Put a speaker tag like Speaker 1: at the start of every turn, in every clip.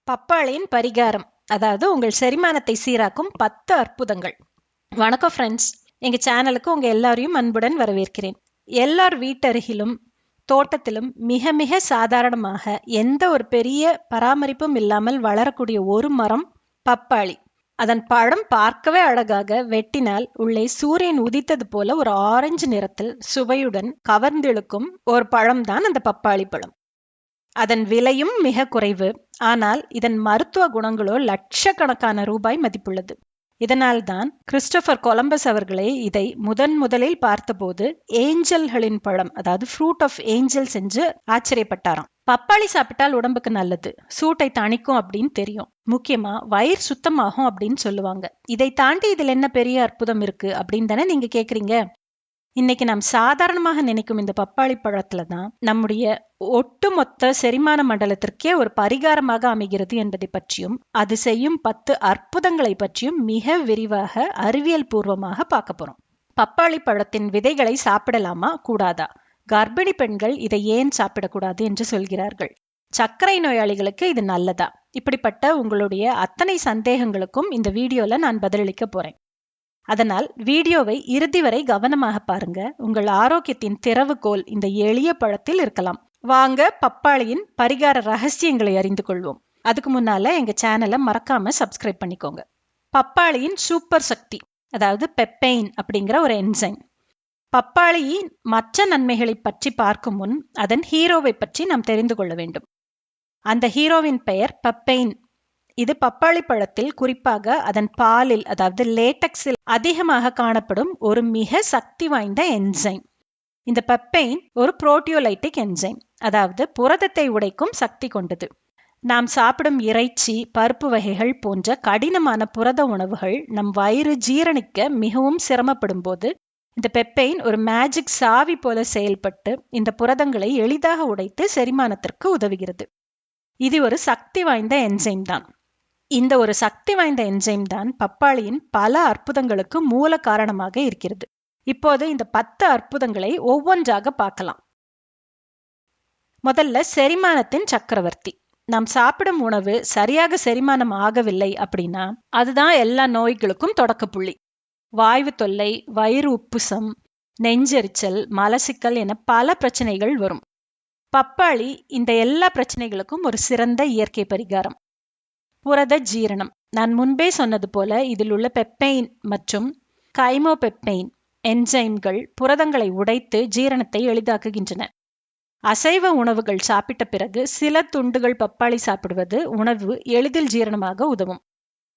Speaker 1: பப்பாளியின் பரிகாரம், அதாவது உங்கள் செரிமானத்தை சீராக்கும் 10 அற்புதங்கள். வணக்கம் ஃப்ரெண்ட்ஸ், எங்கள் சேனலுக்கு உங்கள் எல்லாரையும் அன்புடன் வரவேற்கிறேன். எல்லார் வீட்டருகிலும் தோட்டத்திலும் மிக மிக சாதாரணமாக எந்த ஒரு பெரிய பராமரிப்பும் இல்லாமல் வளரக்கூடிய ஒரு மரம் பப்பாளி. அதன் பழம் பார்க்கவே அழகாக, வெட்டினால் உள்ளே சூரியன் உதித்தது போல ஒரு ஆரஞ்சு நிறத்தில் சுவையுடன் கவர்ந்திழுக்கும் ஒரு பழம்தான் அந்த பப்பாளி பழம். அதன் விலையும் மிக குறைவு. ஆனால் இதன் மருத்துவ குணங்களோ லட்சக்கணக்கான ரூபாய் மதிப்புள்ளது. இதனால்தான் கிறிஸ்டோபர் கொலம்பஸ் அவர்களே இதை முதலில் பார்த்தபோது ஏஞ்சல்களின் பழம், அதாவது ஃப்ரூட் ஆஃப் ஏஞ்சல்ஸ் என்று ஆச்சரியப்பட்டாராம். பப்பாளி சாப்பிட்டால் உடம்புக்கு நல்லது, சூட்டை தணிக்கும் அப்படின்னு தெரியும். முக்கியமா வயிறு சுத்தமாகும் அப்படின்னு சொல்லுவாங்க. இதை தாண்டி இதில் என்ன பெரிய அற்புதம் இருக்கு அப்படின்னு தானே நீங்க கேக்குறீங்க. இன்னைக்கு நாம் சாதாரணமாக நினைக்கும் இந்த பப்பாளி பழத்துல தான் நம்முடைய ஒட்டுமொத்த செரிமான மண்டலத்திற்கே ஒரு பரிகாரமாக அமைகிறது என்பதை பற்றியும், அது செய்யும் 10 அற்புதங்களை பற்றியும் மிக விரிவாக அறிவியல் பூர்வமாக பார்க்க போறோம். பப்பாளி பழத்தின் விதைகளை சாப்பிடலாமா கூடாதா, கர்ப்பிணி பெண்கள் இதை ஏன் சாப்பிடக்கூடாது என்று சொல்கிறார்கள், சர்க்கரை நோயாளிகளுக்கு இது நல்லதா, இப்படிப்பட்ட உங்களுடைய அத்தனை சந்தேகங்களுக்கும் இந்த வீடியோல நான் பதிலளிக்க போறேன். அதனால் வீடியோவை இறுதி வரை கவனமாக பாருங்க. உங்கள் ஆரோக்கியத்தின் திறவுகோல் இந்த எளிய பழத்தில் இருக்கலாம். வாங்க பப்பாளியின் பரிகார ரகசியங்களை அறிந்து கொள்வோம். அதுக்கு முன்னால எங்க சேனலை மறக்காம சப்ஸ்கிரைப் பண்ணிக்கோங்க. பப்பாளியின் சூப்பர் சக்தி, அதாவது பெப்பெயின் அப்படிங்கிற ஒரு என்சைம். பப்பாளியின் மற்ற நன்மைகளை பற்றி பார்க்கும் முன் அதன் ஹீரோவை பற்றி நாம் தெரிந்து கொள்ள வேண்டும். அந்த ஹீரோவின் பெயர் பெப்பெயின். இது பப்பாளி பழத்தில், குறிப்பாக அதன் பாலில், அதாவது லேட்டக்ஸில் அதிகமாக காணப்படும் ஒரு மிக சக்தி வாய்ந்த என்சைம். இந்த பெப்பெயின் ஒரு புரோட்டியோலைட்டிக் என்சைம், அதாவது புரதத்தை உடைக்கும் சக்தி கொண்டது. நாம் சாப்பிடும் இறைச்சி, பருப்பு வகைகள் போன்ற கடினமான புரத உணவுகள் நம் வயிறு ஜீரணிக்க மிகவும் சிரமப்படும் போது இந்த பெப்பெயின் ஒரு மேஜிக் சாவி போல செயல்பட்டு இந்த புரதங்களை எளிதாக உடைத்து செரிமானத்திற்கு உதவுகிறது. இது ஒரு சக்தி வாய்ந்த என்சைம் தான். இந்த ஒரு சக்தி வாய்ந்த என்சைம் தான் பப்பாளியின் பல அற்புதங்களுக்கு மூல காரணமாக இருக்கிறது. இப்போது இந்த 10 அற்புதங்களை ஒவ்வொன்றாக பார்க்கலாம். முதல்ல செரிமானத்தின் சக்கரவர்த்தி. நாம் சாப்பிடும் உணவு சரியாக செரிமானம் ஆகவில்லை அப்படின்னா அதுதான் எல்லா நோய்களுக்கும் தொடக்கப்புள்ளி. வாய்வு தொல்லை, வயிறு உப்புசம், நெஞ்செரிச்சல், மலசிக்கல் என பல பிரச்சனைகள் வரும். பப்பாளி இந்த எல்லா பிரச்சனைகளுக்கும் ஒரு சிறந்த இயற்கை பரிகாரம். புரத ஜீரணம். நான் முன்பே சொன்னது போல இதில் உள்ள பெப்பெயின் மற்றும் கைமோபெப்பெயின் என்சைம்கள் புரதங்களை உடைத்து ஜீரணத்தை எளிதாக்குகின்றன. அசைவ உணவுகள் சாப்பிட்ட பிறகு சில துண்டுகள் பப்பாளி சாப்பிடுவது உணவு எளிதில் ஜீரணமாக உதவும்.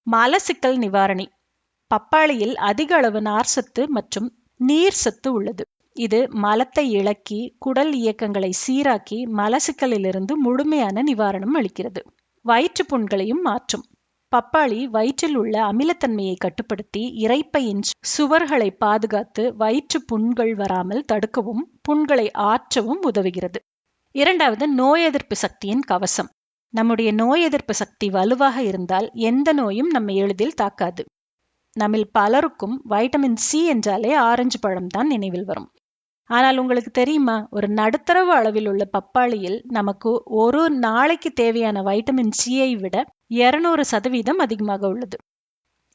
Speaker 1: மலசிக்கல் நிவாரணி. பப்பாளியில் அதிக அளவு நார்சத்து மற்றும் நீர் சத்து உள்ளது. இது மலத்தை இளக்கி குடல் இயக்கங்களை சீராக்கி மலசிக்கலிலிருந்து முழுமையான நிவாரணம் அளிக்கிறது. வயிற்று புண்களையும் மாற்றும். பப்பாளி வயிற்றில் உள்ள அமிலத்தன்மையை கட்டுப்படுத்தி இரைப்பையின் சுவர்களை பாதுகாத்து வயிற்று புண்கள் வராமல் தடுக்கவும் புண்களை ஆற்றவும் உதவுகிறது. இரண்டாவது, நோய் எதிர்ப்பு சக்தியின் கவசம். நம்முடைய நோய் எதிர்ப்பு சக்தி வலுவாக இருந்தால் எந்த நோயும் நம்மை எளிதில் தாக்காது. நம்மில் பலருக்கும் வைட்டமின் சி என்றாலே ஆரஞ்சு பழம் தான் நினைவில் வரும். ஆனால் உங்களுக்கு தெரியுமா, ஒரு நடுத்தரவு அளவில் உள்ள பப்பாளியில் நமக்கு ஒரு நாளைக்கு தேவையான வைட்டமின் சியை விட 200% அதிகமாக உள்ளது.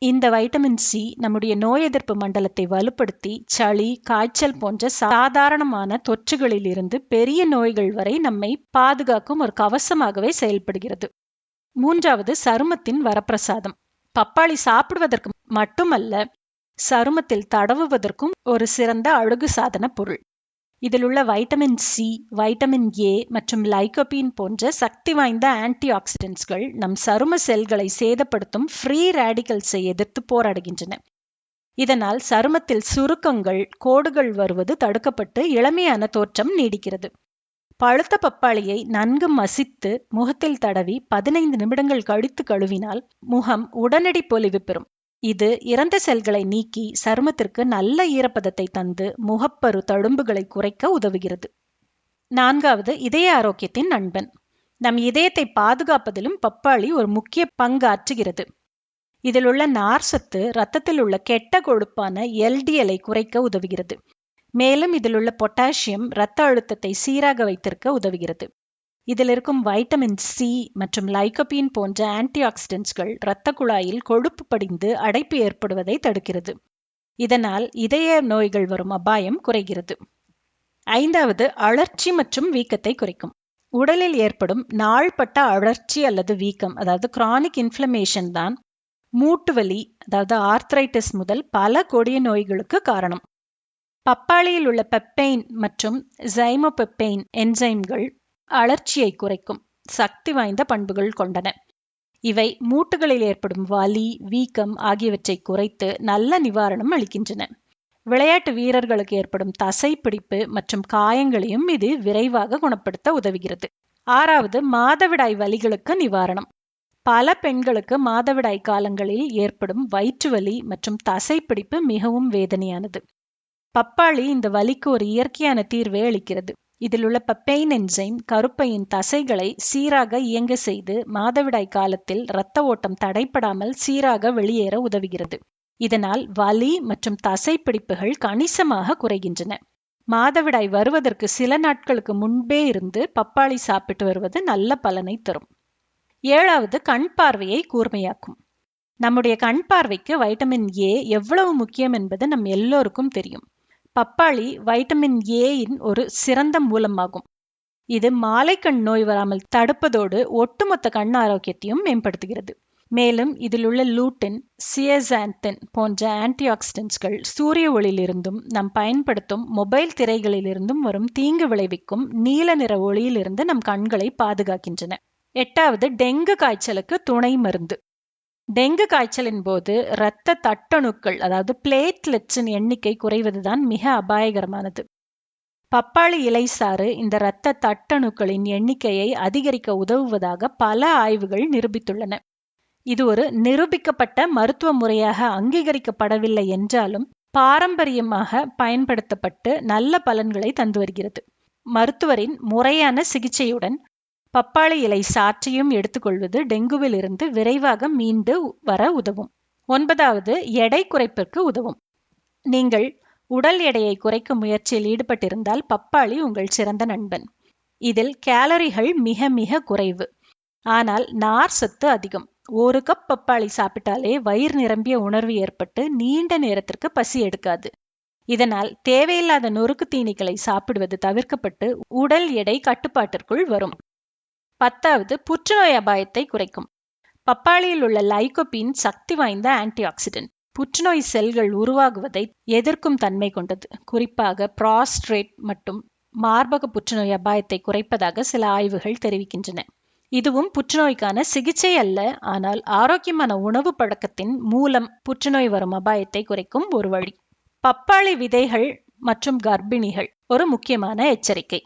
Speaker 1: இந்த வைட்டமின் சி நம்முடைய நோய் எதிர்ப்பு மண்டலத்தை வலுப்படுத்தி சளி, காய்ச்சல் போன்ற சாதாரணமான தொற்றுகளில் இருந்து பெரிய நோய்கள் வரை நம்மை பாதுகாக்கும் ஒரு கவசமாகவே செயல்படுகிறது. மூன்றாவது, சருமத்தின் வரப்பிரசாதம். பப்பாளி சாப்பிடுவதற்கு மட்டுமல்ல, சருமத்தில் தடவுவதற்கும் ஒரு சிறந்த அழகு சாதன பொருள். இதில் உள்ள வைட்டமின் சி, வைட்டமின் ஏ மற்றும் லைகோபீன் போன்ற சக்தி வாய்ந்த ஆன்டி ஆக்சிடென்ட்ஸ்கள் நம் சரும செல்களை சேதப்படுத்தும் ஃப்ரீ ரேடிகல்ஸை எதிர்த்து போராடுகின்றன. இதனால் சருமத்தில் சுருக்கங்கள், கோடுகள் வருவது தடுக்கப்பட்டு இளமையான தோற்றம் நீடிக்கிறது. பழுத்த பப்பாளியை நன்கு மசித்து முகத்தில் தடவி 15 நிமிடங்கள் கழித்து கழுவினால் முகம் உடனடி பொலிவு பெறும். இது இறந்த செல்களை நீக்கி சருமத்திற்கு நல்ல ஈரப்பதத்தை தந்து முகப்பரு தழும்புகளை குறைக்க உதவுகிறது. நான்காவது, இதய ஆரோக்கியத்தின் நண்பன். நம் இதயத்தை பாதுகாப்பதிலும் பப்பாளி ஒரு முக்கிய பங்காற்றுகிறது. இதில் உள்ள நார்சத்து இரத்தத்தில் உள்ள கெட்ட கொழுப்பான LDL குறைக்க உதவுகிறது. மேலும் இதில் உள்ள பொட்டாசியம் இரத்த அழுத்தத்தை சீராக வைத்திருக்க உதவுகிறது. இதில் இருக்கும் வைட்டமின் சி மற்றும் லைகோபீன் போன்ற ஆன்டி ஆக்சிடென்ட்ஸ்கள் இரத்த குழாயில் கொழுப்பு படிந்து அடைப்பு ஏற்படுவதை தடுக்கிறது. இதனால் இதய நோய்கள் வரும் அபாயம் குறைகிறது. 5வது, அழற்சி மற்றும் வீக்கத்தை குறைக்கும். உடலில் ஏற்படும் நாள்பட்ட அழற்சி அல்லது வீக்கம், அதாவது கிரானிக் இன்ஃப்ளமேஷன் தான் மூட்டு வலி, அதாவது ஆர்த்ரைட்டிஸ் முதல் பல கொடிய நோய்களுக்கு காரணம். பப்பாளியில் உள்ள பெப்பைன் மற்றும் ஸைமோபெப்பைன் என்சைம்கள் அழற்சியை குறைக்கும் சக்தி வாய்ந்த பண்புகள் கொண்டன. இவை மூட்டுகளில் ஏற்படும் வலி, வீக்கம் ஆகியவற்றை குறைத்து நல்ல நிவாரணம் அளிக்கின்றன. விளையாட்டு வீரர்களுக்கு ஏற்படும் தசைப்பிடிப்பு மற்றும் காயங்களையும் இது விரைவாக குணப்படுத்த உதவுகிறது. 6வது, மாதவிடாய் வலிகளுக்கு நிவாரணம். பல பெண்களுக்கு மாதவிடாய் காலங்களில் ஏற்படும் வயிற்று வலி மற்றும் தசைப்பிடிப்பு மிகவும் வேதனையானது. பப்பாளி இந்த வலிக்கு ஒரு இயற்கையான தீர்வை அளிக்கிறது. இதில் உள்ள பெப்பைன் என்சைம் கருப்பையின் தசைகளை சீராக இயங்க செய்து மாதவிடாய் காலத்தில் இரத்த ஓட்டம் தடைப்படாமல் சீராக வெளியேற உதவுகிறது. இதனால் வலி மற்றும் தசைப்பிடிப்புகள் கணிசமாக குறைகின்றன. மாதவிடாய் வருவதற்கு சில நாட்களுக்கு முன்பே இருந்து பப்பாளி சாப்பிட்டு வருவது நல்ல பலனை தரும். 7வது, கண் பார்வையை கூர்மையாக்கும். நம்முடைய கண் பார்வைக்கு வைட்டமின் ஏ எவ்வளவு முக்கியம் என்பது நம் எல்லோருக்கும் தெரியும். பப்பாளி வைட்டமின் ஏயின் ஒரு சிறந்த மூலமாகும். இது மாலைக்கண் நோய் வராமல் தடுப்பதோடு ஒட்டுமொத்த கண் ஆரோக்கியத்தையும் மேம்படுத்துகிறது. மேலும் இதில் உள்ள லூட்டின், சியசாந்தின் போன்ற ஆன்டி ஆக்சிடென்ட்ஸ்கள் சூரிய ஒளியிலிருந்தும் நாம் பயன்படுத்தும் மொபைல் திரைகளிலிருந்தும் வரும் தீங்கு விளைவிக்கும் நீல நிற ஒளியிலிருந்து நம் கண்களை பாதுகாக்கின்றன. 8வது, டெங்கு காய்ச்சலுக்கு துணை மருந்து. டெங்கு காய்ச்சலின் போது இரத்த தட்டணுக்கள், அதாவது பிளேட்லெட்ஸின் எண்ணிக்கை குறைவதுதான் மிக அபாயகரமானது. பப்பாளி இலை சாறு இந்த இரத்த தட்டணுக்களின் எண்ணிக்கையை அதிகரிக்க உதவுவதாக பல ஆய்வுகள் நிரூபித்துள்ளன. இது ஒரு நிரூபிக்கப்பட்ட மருத்துவ முறையாக அங்கீகரிக்கப்படவில்லை என்றாலும் பாரம்பரியமாக பயன்படுத்தப்பட்டு நல்ல பலன்களை தந்து வருகிறது. மருத்துவரின் முறையான சிகிச்சையுடன் பப்பாளி இலை சாற்றையும் எடுத்துக்கொள்வது டெங்குவில் இருந்து விரைவாக மீண்டு வர உதவும். 9வது, எடை குறைப்பிற்கு உதவும். நீங்கள் உடல் எடையை குறைக்கும் முயற்சியில் ஈடுபட்டிருந்தால் பப்பாளி உங்கள் சிறந்த நண்பன். இதில் கேலரிகள் மிக மிக குறைவு, ஆனால் நார் சத்து அதிகம். 1 கப் பப்பாளி சாப்பிட்டாலே வயிறு நிரம்பிய உணர்வு ஏற்பட்டு நீண்ட நேரத்திற்கு பசி எடுக்காது. இதனால் தேவையில்லாத நொறுக்கு தீனிகளை சாப்பிடுவது தவிர்க்கப்பட்டு உடல் எடை கட்டுப்பாட்டிற்குள் வரும். 10வது, புற்றுநோய் அபாயத்தை குறைக்கும். பப்பாளியில் உள்ள லைகோபீன் சக்தி வாய்ந்த ஆன்டி ஆக்சிடென்ட். புற்றுநோய் செல்கள் உருவாகுவதை எதிர்க்கும் தன்மை கொண்டது. குறிப்பாக புரோஸ்டேட் மற்றும் மார்பக புற்றுநோய் அபாயத்தை குறைப்பதாக சில ஆய்வுகள் தெரிவிக்கின்றன. இதுவும் புற்றுநோய்க்கான சிகிச்சை அல்ல, ஆனால் ஆரோக்கியமான உணவு பழக்கத்தின் மூலம் புற்றுநோய் வரும் அபாயத்தை குறைக்கும் ஒரு வழி. பப்பாளி விதைகள் மற்றும் கர்ப்பிணிகள் ஒரு முக்கியமான எச்சரிக்கை.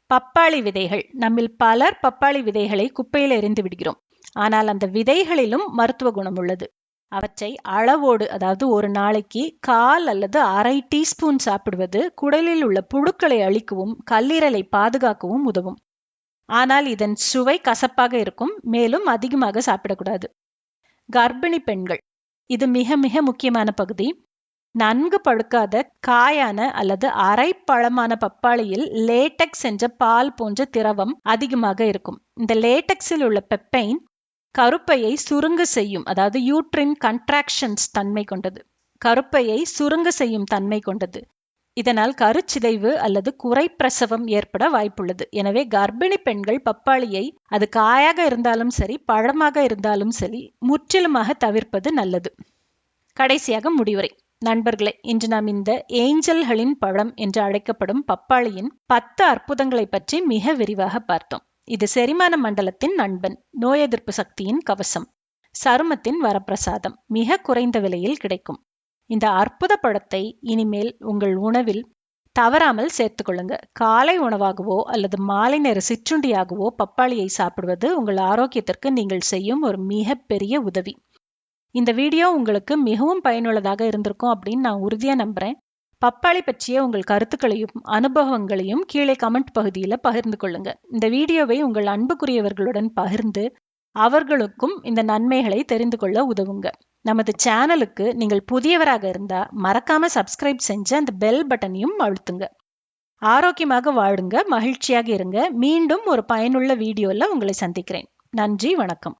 Speaker 1: பப்பாளி விதைகள், நம்மில் பலர் பப்பாளி விதைகளை குப்பையில் எறிந்து விடுகிறோம். ஆனால் அந்த விதைகளிலும் மருத்துவ குணம் உள்ளது. அவற்றை அளவோடு, அதாவது ஒரு நாளைக்கு 1/4 அல்லது அரை டீஸ்பூன் சாப்பிடுவது குடலில் உள்ள புழுக்களை அழிக்கவும் கல்லீரலை பாதுகாக்கவும் உதவும். ஆனால் இதன் சுவை கசப்பாக இருக்கும், மேலும் அதிகமாக சாப்பிடக்கூடாது. கர்ப்பிணி பெண்கள், இது மிக மிக முக்கியமான பகுதி. நன்கு பழுக்காத காயான அல்லது அரை பழமான பப்பாளியில் லேட்டெக்ஸ் என்ற பால் போன்ற திரவம் அதிகமாக இருக்கும். இந்த லேட்டெக்ஸில் உள்ள பெப்பைன் கருப்பையை சுருங்க செய்யும், அதாவது யூட்ரின் கன்ட்ராக்ஷன்ஸ் தன்மை கொண்டது. கருப்பையை சுருங்க செய்யும் தன்மை கொண்டது. இதனால் கருச்சிதைவு அல்லது குறைப்பிரசவம் ஏற்பட வாய்ப்புள்ளது. எனவே கர்ப்பிணி பெண்கள் பப்பாளியை, அது காயாக இருந்தாலும் சரி பழமாக இருந்தாலும் சரி, முற்றிலுமாக தவிர்ப்பது நல்லது. கடைசியாக முடிவுரை. நண்பர்களே, இன்று நாம் இந்த ஏஞ்சல்களின் பழம் என்று அழைக்கப்படும் பப்பாளியின் 10 அற்புதங்களை பற்றி மிக விரிவாக பார்த்தோம். இது செரிமான மண்டலத்தின் நண்பன், நோய் எதிர்ப்பு சக்தியின் கவசம், சருமத்தின் வரப்பிரசாதம், மிக குறைந்த விலையில் கிடைக்கும். இந்த அற்புத பழத்தை இனிமேல் உங்கள் உணவில் தவறாமல் சேர்த்துக்கொள்ளுங்க. காலை உணவாகவோ அல்லது மாலை நேர சிற்றுண்டியாகவோ பப்பாளியை சாப்பிடுவது உங்கள் ஆரோக்கியத்திற்கு நீங்கள் செய்யும் ஒரு மிகப்பெரிய உதவி. இந்த வீடியோ உங்களுக்கு மிகவும் பயனுள்ளதாக இருந்திருக்கும் அப்படின்னு நான் உறுதியா நம்புறேன். பப்பாளி பற்றிய உங்கள் கருத்துக்களையும் அனுபவங்களையும் கீழே கமெண்ட் பகுதியில் பகிர்ந்து கொள்ளுங்க. இந்த வீடியோவை உங்கள் அன்புக்குரியவர்களுடன் பகிர்ந்து அவர்களுக்கும் இந்த நன்மைகளை தெரிந்து கொள்ள உதவுங்க. நமது சேனலுக்கு நீங்கள் புதியவராக இருந்தா மறக்காம சப்ஸ்கிரைப் செஞ்சு அந்த பெல் பட்டனையும் அழுத்துங்க. ஆரோக்கியமாக வாழுங்க, மகிழ்ச்சியாக இருங்க. மீண்டும் ஒரு பயனுள்ள வீடியோல உங்களை சந்திக்கிறேன். நன்றி, வணக்கம்.